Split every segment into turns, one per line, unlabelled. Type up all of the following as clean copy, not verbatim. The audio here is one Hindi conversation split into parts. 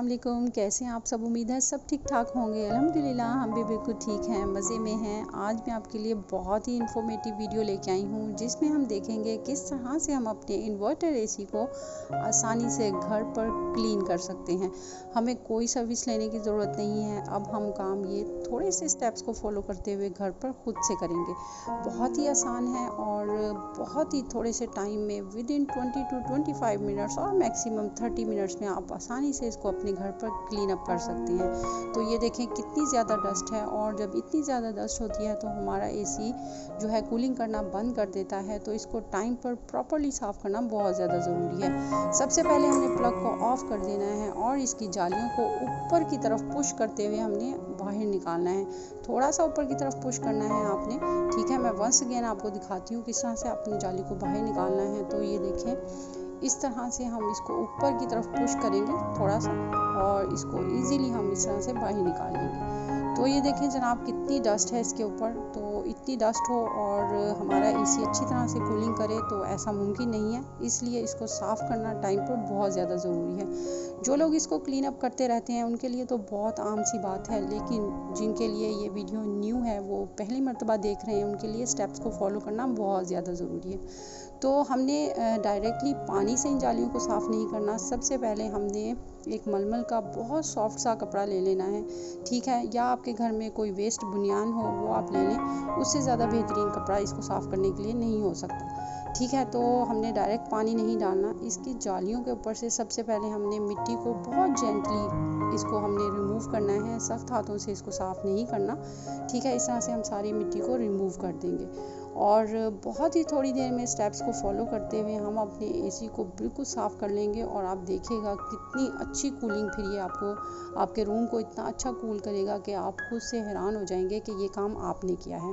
वालेकुम, कैसे हैं आप सब। उम्मीद है सब ठीक ठाक होंगे। अल्हम्दुलिल्लाह हम भी बिल्कुल ठीक हैं, मज़े में हैं। आज मैं आपके लिए बहुत ही इन्फॉर्मेटिव वीडियो लेके आई हूँ जिसमें हम देखेंगे किस तरह से हम अपने इन्वर्टर एसी को आसानी से घर पर क्लीन कर सकते हैं। हमें कोई सर्विस लेने की ज़रूरत नहीं है। अब हम काम ये थोड़े से स्टेप्स को फॉलो करते हुए घर पर खुद से करेंगे। बहुत ही आसान है और बहुत ही थोड़े से टाइम में विद इन 20 to 25 मिनट्स और मैक्सिमम 30 मिनट्स में आप आसानी से इसको अपने घर पर क्लीन अप कर सकते हैं। तो ये देखें कितनी ज़्यादा डस्ट है, और जब इतनी ज़्यादा डस्ट होती है तो हमारा एसी जो है कूलिंग करना बंद कर देता है। तो इसको टाइम पर प्रॉपर्ली साफ़ करना बहुत ज़्यादा ज़रूरी है। सबसे पहले हमने प्लग को ऑफ़ कर देना है और इसकी जालियों को ऊपर की तरफ पुश करते हुए हमने बाहर निकालना है। थोड़ा सा ऊपर की तरफ पुश करना है आपने, ठीक है। मैं वंस अगेन आपको दिखाती हूँ किस तरह से अपनी जाली को बाहर निकालना है। तो ये देखें, इस तरह से हम इसको ऊपर की तरफ पुश करेंगे थोड़ा सा, और इसको इजीली हम इस तरह से बाहर निकाल लेंगे। तो ये देखें जनाब कितनी डस्ट है इसके ऊपर। तो इतनी डस्ट हो और हमारा एसी अच्छी तरह से कूलिंग करे तो ऐसा मुमकिन नहीं है, इसलिए इसको साफ़ करना टाइम पर बहुत ज़्यादा ज़रूरी है। जो लोग इसको क्लीन अप करते रहते हैं उनके लिए तो बहुत आम सी बात है, लेकिन जिनके लिए ये वीडियो न्यू है, वो पहली मर्तबा देख रहे हैं, उनके लिए स्टेप्स को फॉलो करना बहुत ज़्यादा ज़रूरी है। तो हमने डायरेक्टली पानी से इन जालियों को साफ़ नहीं करना। सबसे पहले हमने एक मलमल का बहुत सॉफ्ट सा कपड़ा ले लेना है, ठीक है। या आपके घर में कोई वेस्ट बुनियान हो वो आप ले लें, उससे ज़्यादा बेहतरीन कपड़ा इसको साफ़ करने के लिए नहीं हो सकता, ठीक है। तो हमने डायरेक्ट पानी नहीं डालना। इसकी जालियों के ऊपर से सबसे पहले हमने मिट्टी को बहुत जेंटली इसको हमने रिमूव करना है। सख्त हाथों से इसको साफ़ नहीं करना, ठीक है। इस तरह से हम सारी मिट्टी को रिमूव कर देंगे और बहुत ही थोड़ी देर में स्टेप्स को फॉलो करते हुए हम अपने एसी को बिल्कुल साफ़ कर लेंगे। और आप देखिएगा कितनी अच्छी कूलिंग फिर ये आपको आपके रूम को इतना अच्छा कूल करेगा कि आप खुद से हैरान हो जाएंगे कि ये काम आपने किया है,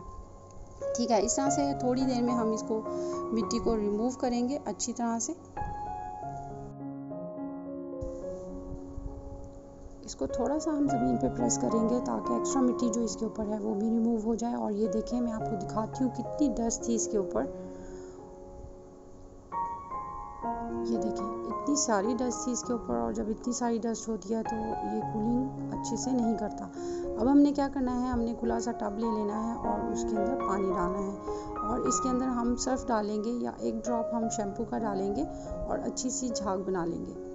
ठीक है। इस तरह से थोड़ी देर में हम इसको मिट्टी को रिमूव करेंगे अच्छी तरह से। इसको थोड़ा सा हम ज़मीन पे प्रेस करेंगे ताकि एक्स्ट्रा मिट्टी जो इसके ऊपर है वो भी रिमूव हो जाए। और ये देखें, मैं आपको दिखाती हूँ कितनी डस्ट थी इसके ऊपर। ये देखें इतनी सारी डस्ट थी इसके ऊपर, और जब इतनी सारी डस्ट होती है तो ये कूलिंग अच्छे से नहीं करता। अब हमने क्या करना है, हमने खुला सा टब ले लेना है और उसके अंदर पानी डालना है, और इसके अंदर हम सर्फ डालेंगे या एक ड्रॉप हम शैम्पू का डालेंगे और अच्छी सी झाग बना लेंगे।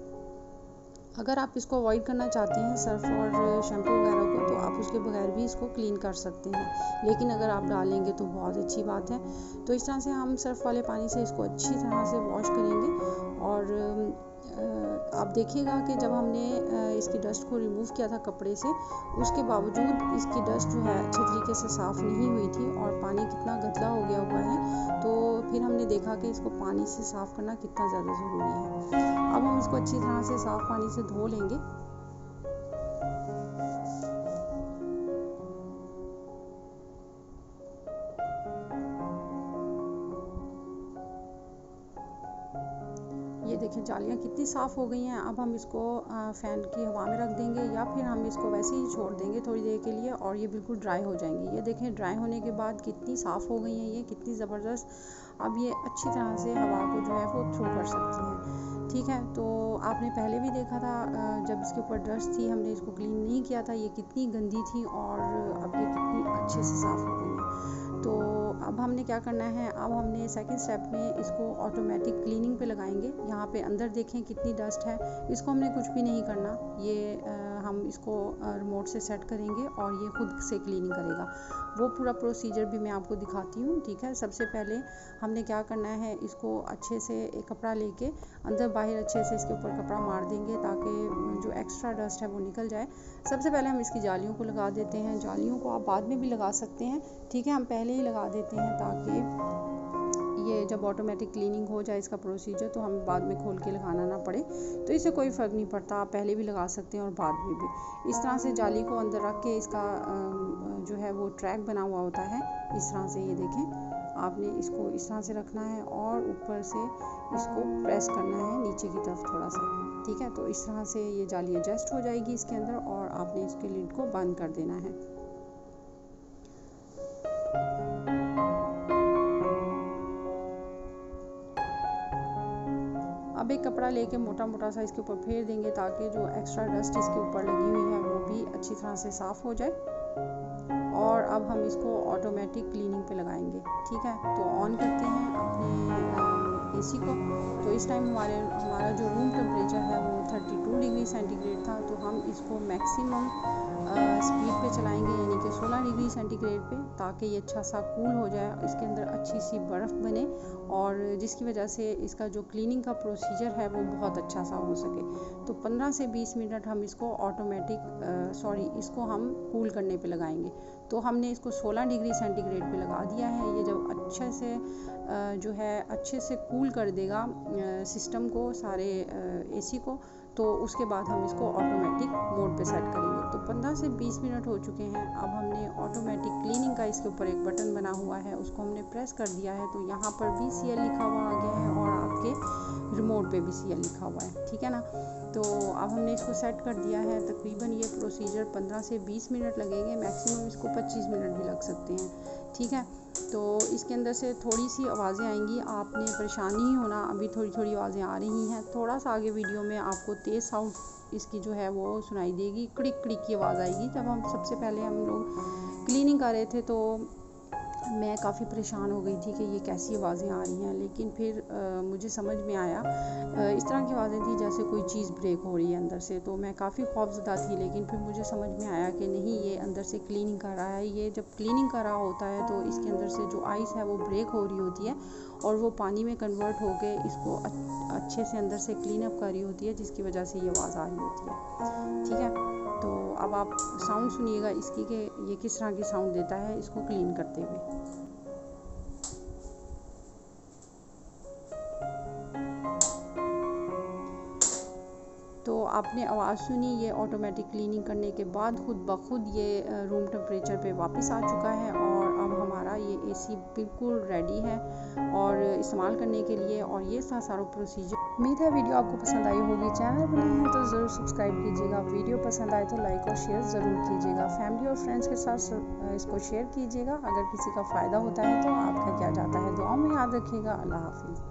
अगर आप इसको अवॉइड करना चाहते हैं सर्फ और शैम्पू वगैरह को, तो आप उसके बगैर भी इसको क्लीन कर सकते हैं, लेकिन अगर आप डालेंगे तो बहुत अच्छी बात है। तो इस तरह से हम सर्फ वाले पानी से इसको अच्छी तरह से वॉश करेंगे। और आप देखिएगा कि जब हमने इसकी डस्ट को रिमूव किया था कपड़े से, उसके बावजूद इसकी डस्ट जो है अच्छे तरीके से साफ़ नहीं हुई थी और पानी कितना गंदा हो गया हुआ है। तो फिर हमने देखा कि इसको पानी से साफ़ करना कितना ज़्यादा ज़रूरी है। अब हम इसको अच्छी तरह से साफ़ पानी से धो लेंगे। ये देखिए जालियाँ कितनी साफ़ हो गई हैं। अब हम इसको फ़ैन की हवा में रख देंगे या फिर हम इसको वैसे ही छोड़ देंगे थोड़ी देर के लिए, और ये बिल्कुल ड्राई हो जाएंगी। ये देखें ड्राई होने के बाद कितनी साफ़ हो गई हैं, ये कितनी ज़बरदस्त। अब ये अच्छी तरह से हवा को जो है वो थ्रू कर सकती हैं, ठीक है। तो आपने पहले भी देखा था जब इसके ऊपर डस्ट थी, हमने इसको क्लीन नहीं किया था, ये कितनी गंदी थी, और अब ये कितनी अच्छे से साफ़ हो गई हैं। तो अब हमने क्या करना है, अब हमने सेकंड स्टेप में इसको ऑटोमेटिक क्लीनिंग पे लगाएंगे। यहाँ पे अंदर देखें कितनी डस्ट है, इसको हमने कुछ भी नहीं करना। ये हम इसको रिमोट से सेट करेंगे और ये खुद से क्लीनिंग करेगा। वो पूरा प्रोसीजर भी मैं आपको दिखाती हूँ, ठीक है। सबसे पहले हमने क्या करना है, इसको अच्छे से एक कपड़ा लेके अंदर बाहर अच्छे से इसके ऊपर कपड़ा मार देंगे ताकि जो एक्स्ट्रा डस्ट है वो निकल जाए। सबसे पहले हम इसकी जालियों को लगा देते हैं। जालियों को आप बाद में भी लगा सकते हैं, ठीक है। हम पहले ही लगा देते हैं ताकि ये जब ऑटोमेटिक क्लीनिंग हो जाए इसका प्रोसीजर, तो हमें बाद में खोल के लगाना ना पड़े। तो इससे कोई फ़र्क नहीं पड़ता, आप पहले भी लगा सकते हैं और बाद में भी। इस तरह से जाली को अंदर रख के इसका जो है वो ट्रैक बना हुआ होता है। इस तरह से ये देखें, आपने इसको इस तरह से रखना है और ऊपर से इसको प्रेस करना है नीचे की तरफ थोड़ा सा, ठीक है। तो इस तरह से ये जाली एडजस्ट हो जाएगी इसके अंदर, और आपने इसके लिड को बंद कर देना है। अब एक कपड़ा लेके मोटा मोटा सा इसके ऊपर फेर देंगे ताकि जो एक्स्ट्रा डस्ट इसके ऊपर लगी हुई है वो भी अच्छी तरह से साफ़ हो जाए। और अब हम इसको ऑटोमेटिक क्लीनिंग पे लगाएंगे। ठीक है, तो ऑन करते हैं अपने एसी को। तो इस टाइम हमारा जो रूम टेम्परेचर है वो 32 डिग्री सेंटीग्रेड था। तो हम इसको मैक्सिमम स्पीड पे चलाएंगे, यानी कि 16 डिग्री सेंटीग्रेड पे, ताकि ये अच्छा सा कूल हो जाए, इसके अंदर अच्छी सी बर्फ़ बने और जिसकी वजह से इसका जो क्लीनिंग का प्रोसीजर है वो बहुत अच्छा सा हो सके। तो 15 से 20 मिनट हम इसको इसको हम कूल करने पे लगाएंगे। तो हमने इसको 16 डिग्री सेंटीग्रेड पे लगा दिया है। ये जब अच्छे से कूल कर देगा सिस्टम को, सारे एसी को, तो उसके बाद हम इसको ऑटोमेटिक मोड पे सेट करेंगे। तो 15 से 20 मिनट हो चुके हैं। अब हमने ऑटोमेटिक क्लीनिंग का इसके ऊपर एक बटन बना हुआ है, उसको हमने प्रेस कर दिया है। तो यहाँ पर भी CL लिखा हुआ आ गया है और आपके रिमोट पे भी CL लिखा हुआ है। ठीक है ना। तो अब हमने इसको सेट कर दिया है। तकरीबन ये प्रोसीजर 15 से 20 मिनट लगेंगे, मैक्सिमम इसको 25 मिनट भी लग सकते हैं। ठीक है, तो इसके अंदर से थोड़ी सी आवाज़ें आएंगी, आपने परेशान नहीं होना। अभी थोड़ी थोड़ी आवाज़ें आ रही हैं। थोड़ा सा आगे वीडियो में आपको तेज़ साउंड इसकी जो है वो सुनाई देगी, क्लिक क्लिक की आवाज़ आएगी। जब हम सबसे पहले हम लोग क्लीनिंग कर रहे थे तो मैं काफ़ी परेशान हो गई थी कि ये कैसी आवाज़ें आ रही हैं, लेकिन फिर मुझे समझ में आया इस तरह की आवाज़ें थी जैसे कोई चीज़ ब्रेक हो रही है अंदर से। तो मैं काफ़ी खौफज़दा थी, लेकिन फिर मुझे समझ में आया कि नहीं, ये अंदर से क्लीनिंग कर रहा है। ये जब क्लीनिंग कर रहा होता है तो इसके अंदर से जो आइस है वो ब्रेक हो रही होती है और वो पानी में कन्वर्ट होके इसको अच्छे से अंदर से क्लीन अप कर रही होती है, जिसकी वजह से ये आवाज़ आ रही होती है। ठीक है, तो अब आप साउंड सुनिएगा इसकी कि ये किस तरह की साउंड देता है इसको क्लीन करते हुए। तो आपने आवाज़ सुनी, ये ऑटोमेटिक क्लीनिंग करने के बाद खुद ब खुद ये रूम टेम्परेचर पे वापस आ चुका है और अब हमारा ये एसी बिल्कुल रेडी है और इस्तेमाल करने के लिए। और ये था सारा प्रोसीजर। उम्मीद है वीडियो आपको पसंद आई होगी। चैनल पर नए हैं तो ज़रूर सब्सक्राइब कीजिएगा। वीडियो पसंद आए तो लाइक और शेयर ज़रूर कीजिएगा। फैमिली और फ्रेंड्स के साथ इसको शेयर कीजिएगा। अगर किसी का फ़ायदा होता है तो आपका क्या जाता है। दुआओं में याद रखिएगा। अल्लाह हाफिज़।